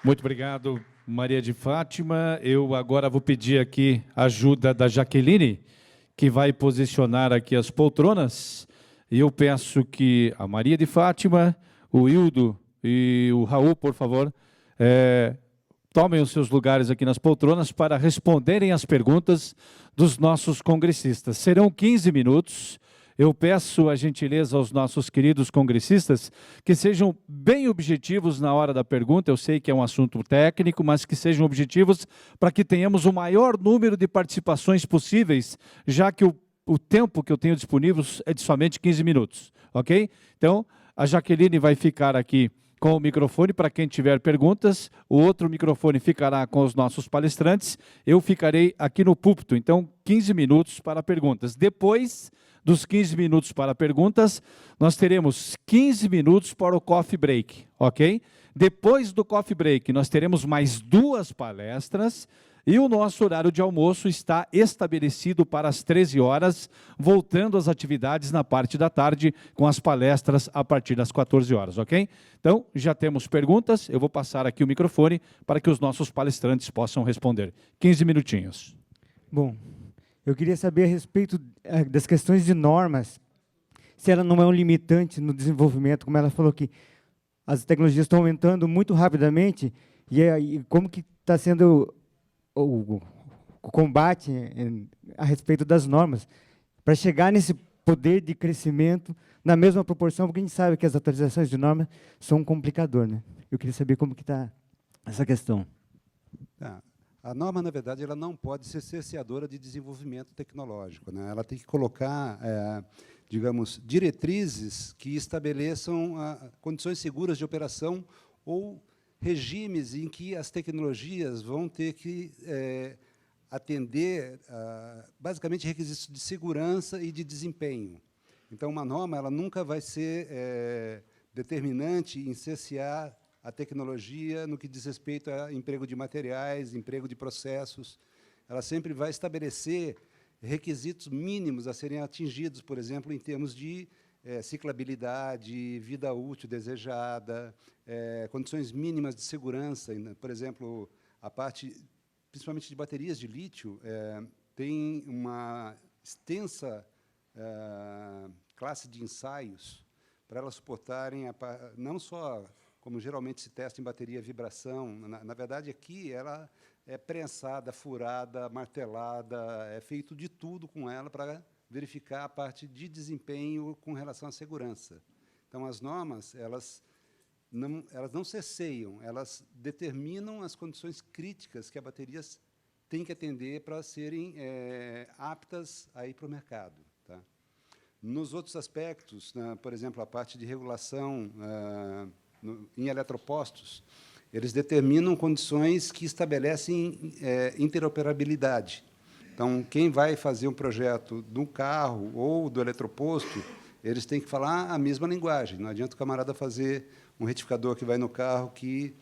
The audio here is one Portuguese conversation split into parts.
Muito obrigado, Maria de Fátima. Eu agora vou pedir aqui a ajuda da Jaqueline, que vai posicionar aqui as poltronas. E eu peço que a Maria de Fátima, o Hildo e o Raul, por favor, tomem os seus lugares aqui nas poltronas para responderem as perguntas dos nossos congressistas. Serão 15 minutos. Eu peço a gentileza aos nossos queridos congressistas que sejam bem objetivos na hora da pergunta. Eu sei que é um assunto técnico, mas que sejam objetivos para que tenhamos o maior número de participações possíveis, já que o tempo que eu tenho disponível é de somente 15 minutos, ok? Então, a Jaqueline vai ficar aqui com o microfone para quem tiver perguntas, o outro microfone ficará com os nossos palestrantes, eu ficarei aqui no púlpito, então 15 minutos para perguntas. Depois dos 15 minutos para perguntas, nós teremos 15 minutos para o coffee break, ok? Depois do coffee break, nós teremos mais 2 palestras, e o nosso horário de almoço está estabelecido para as 13 horas, voltando às atividades na parte da tarde, com as palestras a partir das 14 horas, ok? Então, já temos perguntas, eu vou passar aqui o microfone para que os nossos palestrantes possam responder. 15 minutinhos. Bom, eu queria saber a respeito das questões de normas, se ela não é um limitante no desenvolvimento, como ela falou que as tecnologias estão aumentando muito rapidamente, e como que está sendo o combate a respeito das normas, para chegar nesse poder de crescimento na mesma proporção, porque a gente sabe que as atualizações de normas são um complicador, né? Eu queria saber como que está essa questão. A norma, na verdade, ela não pode ser cerceadora de desenvolvimento tecnológico, né? Ela tem que colocar, digamos, diretrizes que estabeleçam condições seguras de operação ou regimes em que as tecnologias vão ter que atender, basicamente, requisitos de segurança e de desempenho. Então, uma norma ela nunca vai ser determinante em cercear a tecnologia no que diz respeito a emprego de materiais, emprego de processos. Ela sempre vai estabelecer requisitos mínimos a serem atingidos, por exemplo, em termos de ciclabilidade, vida útil desejada, condições mínimas de segurança. Por exemplo, a parte, principalmente de baterias de lítio, tem uma extensa classe de ensaios para elas suportarem, não só como geralmente se testa em bateria, vibração. Na verdade, aqui ela é prensada, furada, martelada, é feito de tudo com ela para verificar a parte de desempenho com relação à segurança. Então, as normas, elas não cerceiam, elas determinam as condições críticas que as baterias têm que atender para serem aptas a ir para o mercado. Tá? Nos outros aspectos, né, por exemplo, a parte de regulação em eletropostos, eles determinam condições que estabelecem interoperabilidade. Então, quem vai fazer um projeto do carro ou do eletroposto, eles têm que falar a mesma linguagem. Não adianta o camarada fazer um retificador que vai no carro que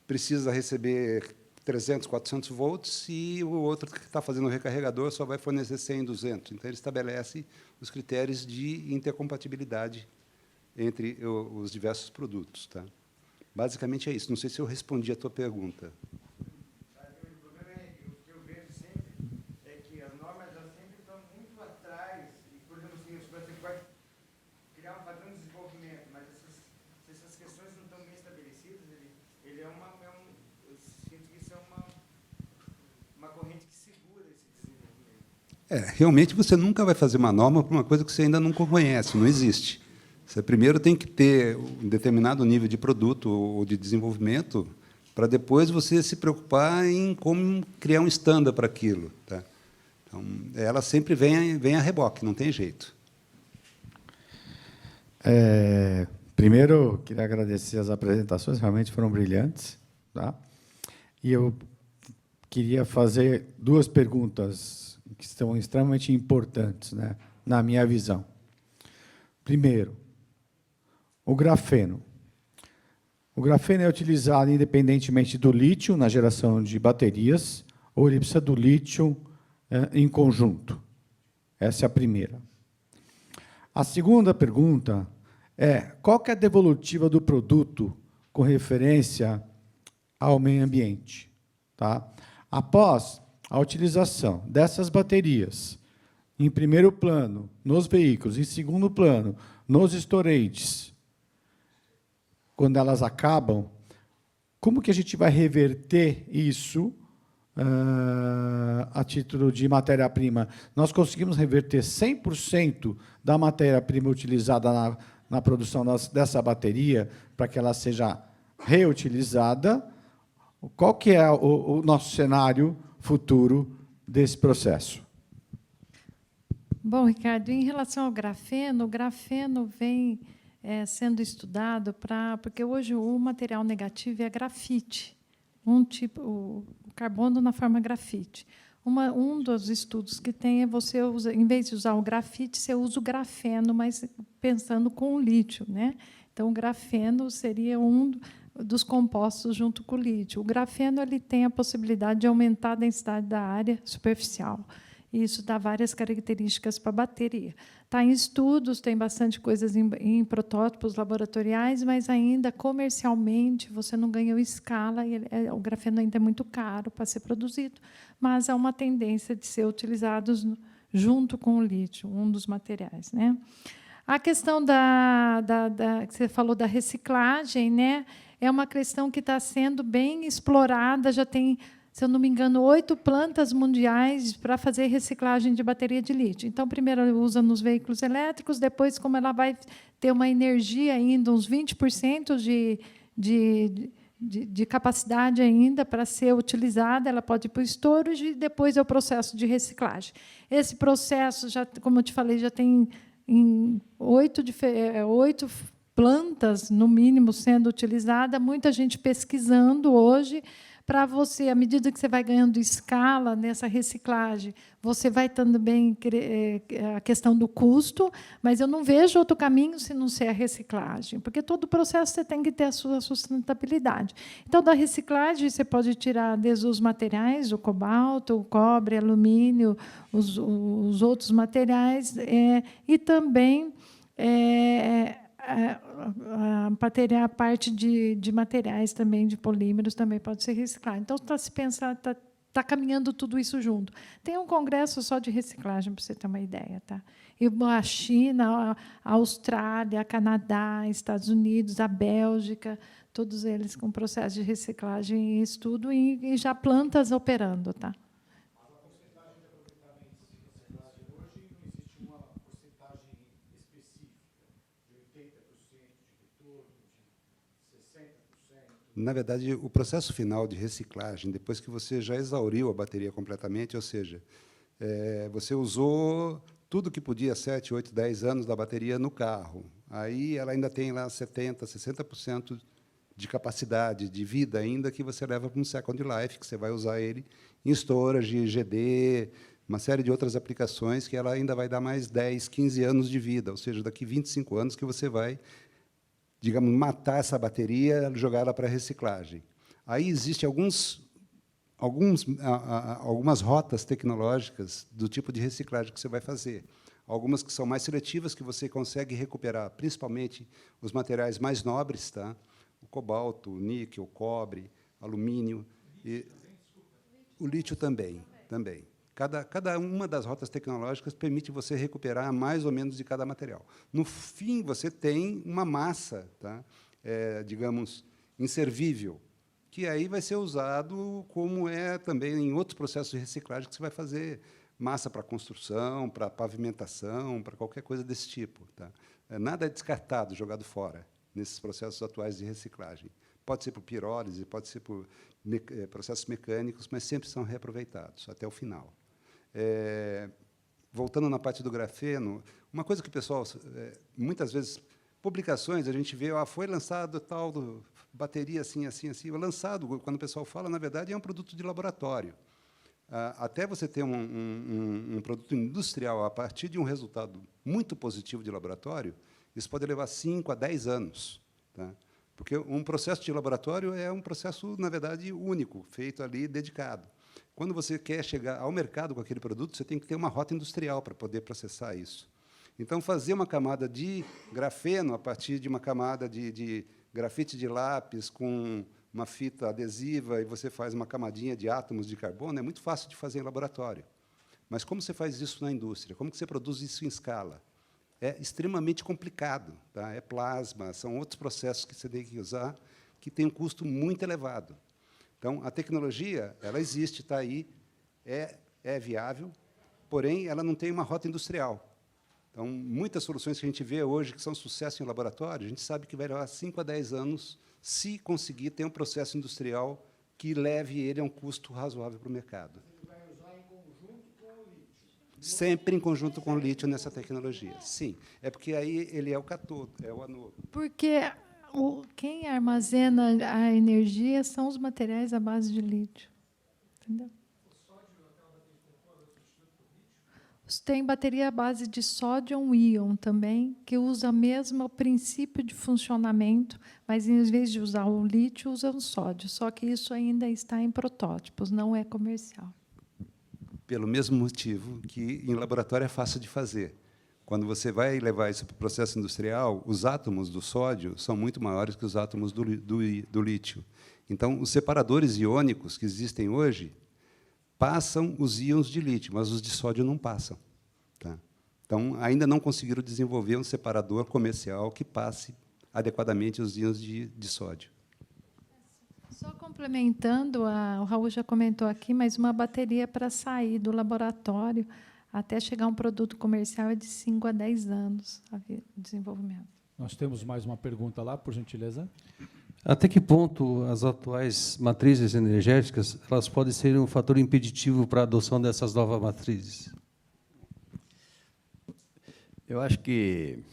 precisa receber 300, 400 volts e o outro que está fazendo o recarregador só vai fornecer 100, 200. Então, ele estabelece os critérios de intercompatibilidade entre os diversos produtos. Tá? Basicamente é isso. Não sei se eu respondi a tua pergunta. O problema que eu vejo sempre é que as normas sempre estão muito atrás. E, por exemplo, assim, você vai criar um padrão de desenvolvimento, mas se essas questões não estão bem estabelecidas, ele eu sinto que isso é uma corrente que segura esse desenvolvimento. Realmente, você nunca vai fazer uma norma para uma coisa que você ainda não conhece, não existe. Você primeiro tem que ter um determinado nível de produto ou de desenvolvimento para depois você se preocupar em como criar um estándar para aquilo. Tá? Então, ela sempre vem a reboque, não tem jeito. Primeiro, queria agradecer as apresentações, realmente foram brilhantes. Tá? E eu queria fazer 2 perguntas que são extremamente importantes, né, na minha visão. Primeiro, o grafeno. O grafeno é utilizado independentemente do lítio na geração de baterias, ou ele precisa do lítio em conjunto? Essa é a primeira. A segunda pergunta é, qual que é a devolutiva do produto com referência ao meio ambiente. Tá? Após a utilização dessas baterias, em primeiro plano, nos veículos, em segundo plano, nos storages, quando elas acabam, como que a gente vai reverter isso a título de matéria-prima? Nós conseguimos reverter 100% da matéria-prima utilizada na produção dessa bateria para que ela seja reutilizada? Qual que é o nosso cenário futuro desse processo? Bom, Ricardo, em relação ao grafeno, o grafeno vem sendo estudado porque hoje o material negativo é grafite, o carbono na forma grafite. Um dos estudos que tem é você usa, em vez de usar o grafite, você usa o grafeno, mas pensando com o lítio, né? Então, o grafeno seria um dos compostos junto com o lítio. O grafeno ele tem a possibilidade de aumentar a densidade da área superficial. E isso dá várias características para a bateria. Está em estudos, tem bastante coisas em protótipos laboratoriais, mas ainda comercialmente você não ganhou escala, e o grafeno ainda é muito caro para ser produzido, mas há uma tendência de ser utilizados junto com o lítio, um dos materiais, né? A questão que você falou da reciclagem, né, é uma questão que está sendo bem explorada, já tem, se eu não me engano, 8 plantas mundiais para fazer reciclagem de bateria de lítio. Então, primeiro usa nos veículos elétricos, depois, como ela vai ter uma energia ainda, uns 20% de capacidade ainda para ser utilizada, ela pode ir para o storage e depois é o processo de reciclagem. Esse processo, já, como eu te falei, já tem em 8 plantas, no mínimo, sendo utilizada, muita gente pesquisando hoje, para você, à medida que você vai ganhando escala nessa reciclagem, você vai também a questão do custo, mas eu não vejo outro caminho se não ser a reciclagem, porque todo o processo você tem que ter a sua sustentabilidade. Então, da reciclagem, você pode tirar desde os materiais, o cobalto, o cobre, alumínio, os outros materiais, e também a parte de materiais também, de polímeros, também pode ser reciclado. Então, está caminhando tudo isso junto. Tem um congresso só de reciclagem, para você ter uma ideia. Tá? E a China, a Austrália, Canadá, Estados Unidos, a Bélgica, todos eles com processo de reciclagem e estudo, e já plantas operando. Tá? Na verdade, o processo final de reciclagem, depois que você já exauriu a bateria completamente, ou seja, você usou tudo que podia, 7, 8, 10 anos da bateria no carro. Aí ela ainda tem lá 70%, 60% de capacidade, de vida ainda, que você leva para um second life, que você vai usar ele em storage, GD, uma série de outras aplicações que ela ainda vai dar mais 10, 15 anos de vida, ou seja, daqui 25 anos que você vai, digamos, matar essa bateria, jogar ela para reciclagem. Aí existem algumas rotas tecnológicas do tipo de reciclagem que você vai fazer. Algumas que são mais seletivas, que você consegue recuperar, principalmente os materiais mais nobres, tá? O cobalto, o níquel, o cobre, alumínio, e o lítio também. Cada uma das rotas tecnológicas permite você recuperar mais ou menos de cada material. No fim, você tem uma massa, tá? Digamos, inservível, que aí vai ser usado como também em outros processos de reciclagem que você vai fazer massa para construção, para pavimentação, para qualquer coisa desse tipo. Tá? Nada é descartado, jogado fora, nesses processos atuais de reciclagem. Pode ser por pirólise, pode ser por processos mecânicos, mas sempre são reaproveitados até o final. Voltando na parte do grafeno, uma coisa que o pessoal, muitas vezes, publicações, a gente vê, foi lançado tal bateria assim, assim, assim. O lançado, quando o pessoal fala, na verdade, é um produto de laboratório. Até você ter um produto industrial a partir de um resultado muito positivo de laboratório, isso pode levar 5 a 10 anos. Tá? Porque um processo de laboratório é um processo, na verdade, único, feito ali, dedicado. Quando você quer chegar ao mercado com aquele produto, você tem que ter uma rota industrial para poder processar isso. Então, fazer uma camada de grafeno a partir de uma camada de grafite de lápis com uma fita adesiva e você faz uma camadinha de átomos de carbono, é muito fácil de fazer em laboratório. Mas como você faz isso na indústria? Como que você produz isso em escala? É extremamente complicado. Tá? É plasma, são outros processos que você tem que usar, que tem um custo muito elevado. Então, a tecnologia, ela existe, está aí, é viável, porém, ela não tem uma rota industrial. Então, muitas soluções que a gente vê hoje, que são sucesso em laboratório, a gente sabe que vai levar 5 a 10 anos se conseguir ter um processo industrial que leve ele a um custo razoável para o mercado. Ele vai usar em conjunto com o lítio? Sempre em conjunto com o lítio nessa tecnologia, sim. É porque aí ele é o cátodo, é o anodo. Porque quem armazena a energia são os materiais à base de lítio. Entendeu? Tem bateria à base de sódio-íon também, que usa o mesmo princípio de funcionamento, mas, em vez de usar o lítio, usa o sódio. Só que isso ainda está em protótipos, não é comercial. Pelo mesmo motivo que, em laboratório, é fácil de fazer. Quando você vai levar isso para o processo industrial, os átomos do sódio são muito maiores que os átomos do lítio. Então, os separadores iônicos que existem hoje passam os íons de lítio, mas os de sódio não passam. Tá? Então, ainda não conseguiram desenvolver um separador comercial que passe adequadamente os íons de sódio. Só complementando, o Raul já comentou aqui, mas uma bateria para sair do laboratório até chegar a um produto comercial é de 5 a 10 anos de desenvolvimento. Nós temos mais uma pergunta lá, por gentileza. Até que ponto as atuais matrizes energéticas elas podem ser um fator impeditivo para a adoção dessas novas matrizes? Eu acho que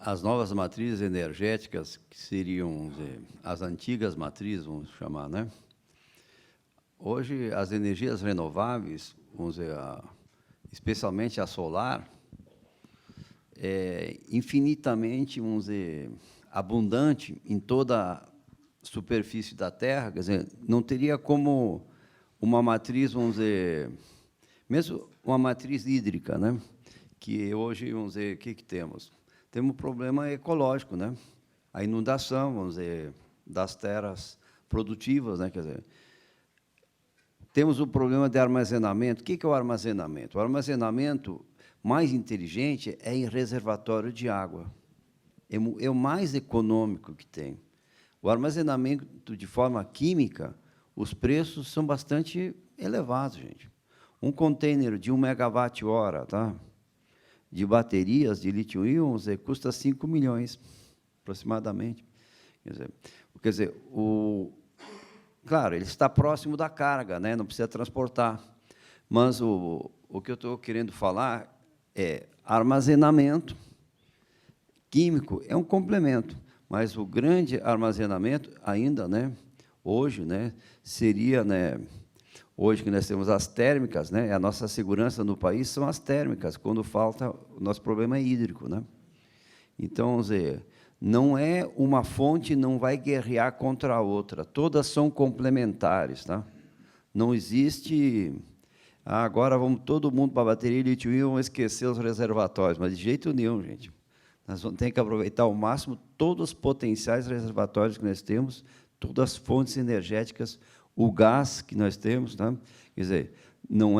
as novas matrizes energéticas, que seriam as antigas matrizes, vamos chamar, né? Hoje, as energias renováveis, vamos dizer, especialmente a solar, é infinitamente, vamos dizer, abundante em toda a superfície da Terra, quer dizer, não teria como uma matriz, vamos dizer, mesmo uma matriz hídrica, né? Que hoje, vamos dizer, o que temos? Temos um problema ecológico, né? A inundação, vamos dizer, das terras produtivas, né? Quer dizer, temos o problema de armazenamento. O que é o armazenamento? O armazenamento mais inteligente é em reservatório de água. É o mais econômico que tem. O armazenamento de forma química, os preços são bastante elevados, gente. Um container de 1 megawatt-hora, tá? De baterias de lítio-íon custa 5 milhões, aproximadamente. Quer dizer, claro, ele está próximo da carga, né? Não precisa transportar. Mas o que eu estou querendo falar é armazenamento químico, é um complemento, mas o grande armazenamento ainda, né, hoje, né, seria, né, hoje que nós temos as térmicas, né, a nossa segurança no país são as térmicas, quando falta, o nosso problema é hídrico, né? Então, não é uma fonte, não vai guerrear contra a outra, todas são complementares, tá? Não existe, agora vamos todo mundo para a bateria lítio-íon, vamos esquecer os reservatórios, mas de jeito nenhum, gente. Nós vamos ter que aproveitar ao máximo todos os potenciais reservatórios que nós temos, todas as fontes energéticas, o gás que nós temos, tá? Quer dizer, não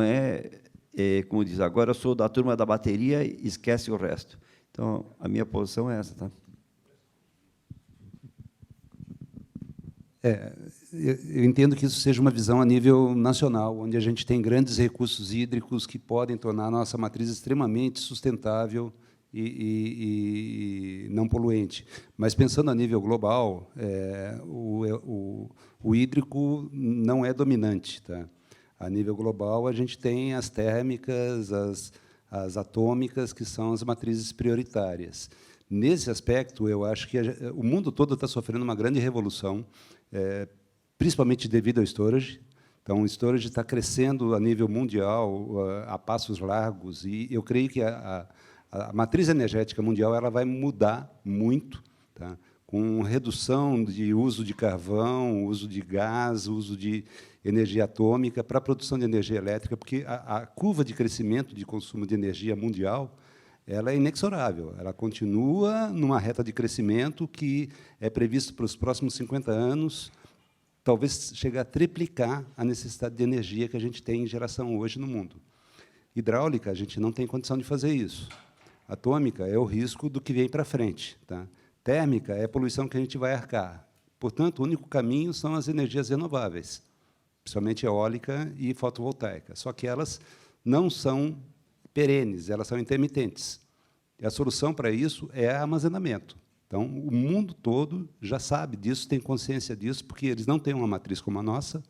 como diz, agora eu sou da turma da bateria e esquece o resto. Então, a minha posição é essa, tá? Eu entendo que isso seja uma visão a nível nacional, onde a gente tem grandes recursos hídricos que podem tornar a nossa matriz extremamente sustentável e não poluente. Mas, pensando a nível global, o hídrico não é dominante. Tá? A nível global, a gente tem as térmicas, as atômicas, que são as matrizes prioritárias. Nesse aspecto, eu acho que o mundo todo está sofrendo uma grande revolução, principalmente devido ao storage. Então, o storage está crescendo a nível mundial, a passos largos, e eu creio que a matriz energética mundial ela vai mudar muito, tá? Com redução de uso de carvão, uso de gás, uso de energia atômica para a produção de energia elétrica, porque a curva de crescimento de consumo de energia mundial ela é inexorável, ela continua numa reta de crescimento que é previsto para os próximos 50 anos talvez chegar a triplicar a necessidade de energia que a gente tem em geração hoje no mundo. Hidráulica, a gente não tem condição de fazer isso. Atômica é o risco do que vem para frente. Tá? Térmica é a poluição que a gente vai arcar. Portanto, o único caminho são as energias renováveis, principalmente eólica e fotovoltaica. Só que elas não são perenes, elas são intermitentes. E a solução para isso é armazenamento. Então, o mundo todo já sabe disso, tem consciência disso, porque eles não têm uma matriz como a nossa,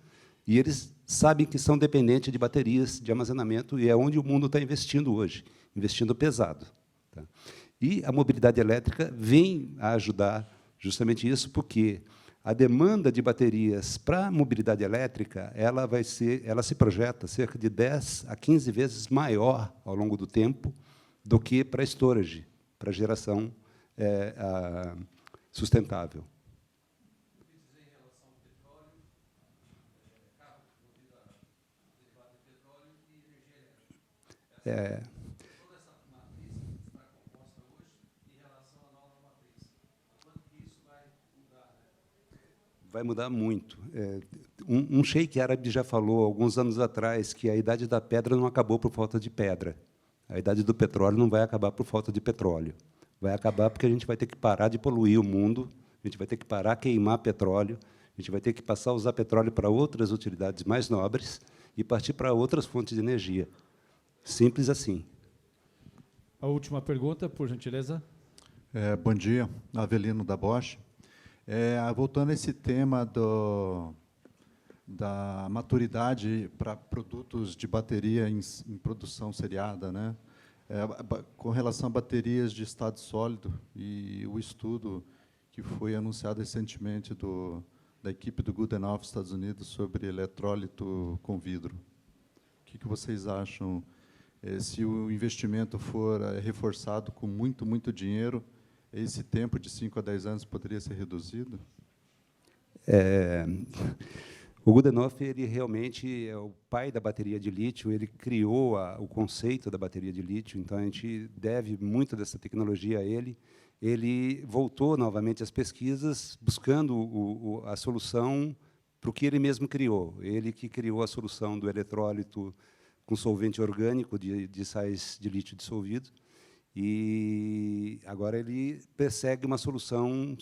e eles sabem que são dependentes de baterias de armazenamento, e é onde o mundo está investindo hoje, investindo pesado. Tá? E a mobilidade elétrica vem a ajudar justamente isso, porque a demanda de baterias para a mobilidade elétrica ela se projeta cerca de 10 a 15 vezes maior ao longo do tempo do que para storage, para geração sustentável. Vai mudar muito. Um sheik árabe já falou, alguns anos atrás, que a idade da pedra não acabou por falta de pedra. A idade do petróleo não vai acabar por falta de petróleo. Vai acabar porque a gente vai ter que parar de poluir o mundo, a gente vai ter que parar de queimar petróleo, a gente vai ter que passar a usar petróleo para outras utilidades mais nobres e partir para outras fontes de energia. Simples assim. A última pergunta, por gentileza. Bom dia, Avelino da Bosch. Voltando a esse tema da maturidade para produtos de bateria em produção seriada, né? Com relação a baterias de estado sólido e o estudo que foi anunciado recentemente da equipe do Goodenough, Estados Unidos, sobre eletrólito com vidro. O que vocês acham? Se o investimento for reforçado com muito dinheiro, esse tempo de 5 a 10 anos poderia ser reduzido? O Goodenough, ele realmente é o pai da bateria de lítio, ele criou o conceito da bateria de lítio, então a gente deve muito dessa tecnologia a ele. Ele voltou novamente às pesquisas, buscando a solução para o que ele mesmo criou. Ele que criou a solução do eletrólito com solvente orgânico de sais de lítio dissolvido, e agora ele persegue uma solução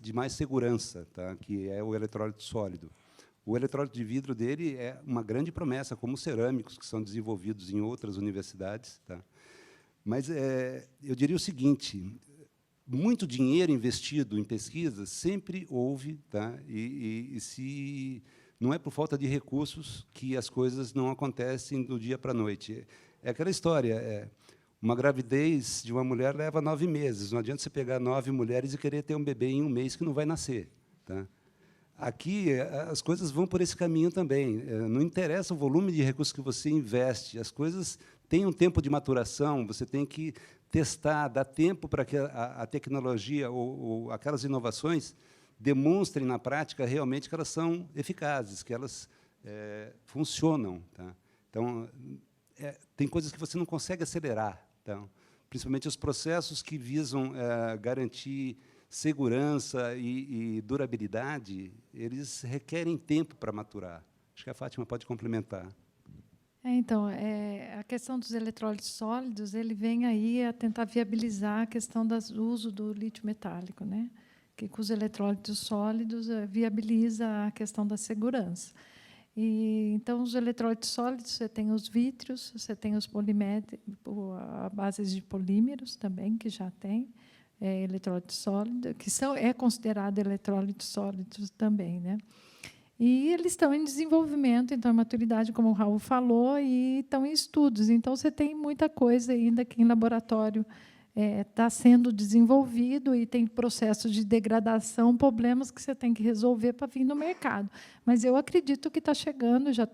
de mais segurança, tá? Que é o eletrólito sólido. O eletrólito de vidro dele é uma grande promessa, como os cerâmicos que são desenvolvidos em outras universidades. Tá? Mas eu diria o seguinte, muito dinheiro investido em pesquisa sempre houve, tá? E se não é por falta de recursos que as coisas não acontecem do dia para a noite. É aquela história, uma gravidez de uma mulher leva 9 meses. Não adianta você pegar 9 mulheres e querer ter um bebê em um mês que não vai nascer. Tá? Aqui, as coisas vão por esse caminho também. Não interessa o volume de recursos que você investe. As coisas têm um tempo de maturação, você tem que testar, dar tempo para que a tecnologia ou aquelas inovações demonstrem na prática realmente que elas são eficazes, que elas funcionam. Tá? Então, tem coisas que você não consegue acelerar. Então, principalmente os processos que visam garantir segurança e durabilidade, eles requerem tempo para maturar. Acho que a Fátima pode complementar. Então, a questão dos eletrólitos sólidos, ele vem aí a tentar viabilizar a questão do uso do lítio metálico, né? Que com os eletrólitos sólidos viabiliza a questão da segurança. Então, os eletrólitos sólidos, você tem os vítrios, você tem os poliméticos, a base de polímeros também, que já tem eletrólito sólido, que é considerado eletrólitos sólidos também, né? E eles estão em desenvolvimento, então, a maturidade, como o Raul falou, e estão em estudos. Então, você tem muita coisa ainda que em laboratório está sendo desenvolvido e tem processo de degradação, problemas que você tem que resolver para vir no mercado. Mas eu acredito que está chegando, já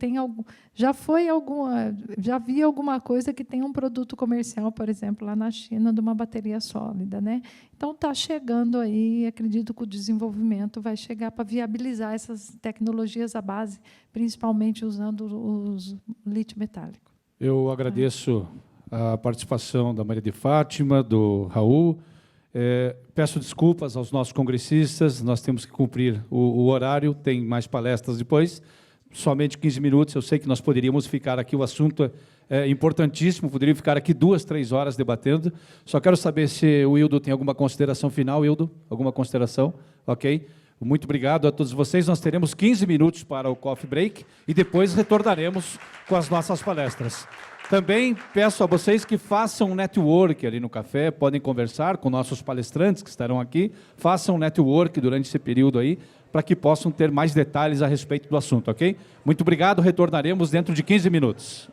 vi alguma coisa que tem um produto comercial, por exemplo, lá na China, de uma bateria sólida, né? Então está chegando aí, acredito que o desenvolvimento vai chegar para viabilizar essas tecnologias à base, principalmente usando os lítio metálico. Eu agradeço a participação da Maria de Fátima, do Raul. Peço desculpas aos nossos congressistas, nós temos que cumprir o horário, tem mais palestras depois, somente 15 minutos, eu sei que nós poderíamos ficar aqui, o assunto é importantíssimo, poderíamos ficar aqui 2, 3 horas debatendo, só quero saber se o Hildo tem alguma consideração final. Hildo, alguma consideração? Ok. Muito obrigado a todos vocês, nós teremos 15 minutos para o coffee break e depois retornaremos com as nossas palestras. Também peço a vocês que façam um network ali no café, podem conversar com nossos palestrantes que estarão aqui, façam um network durante esse período aí, para que possam ter mais detalhes a respeito do assunto, ok? Muito obrigado, retornaremos dentro de 15 minutos.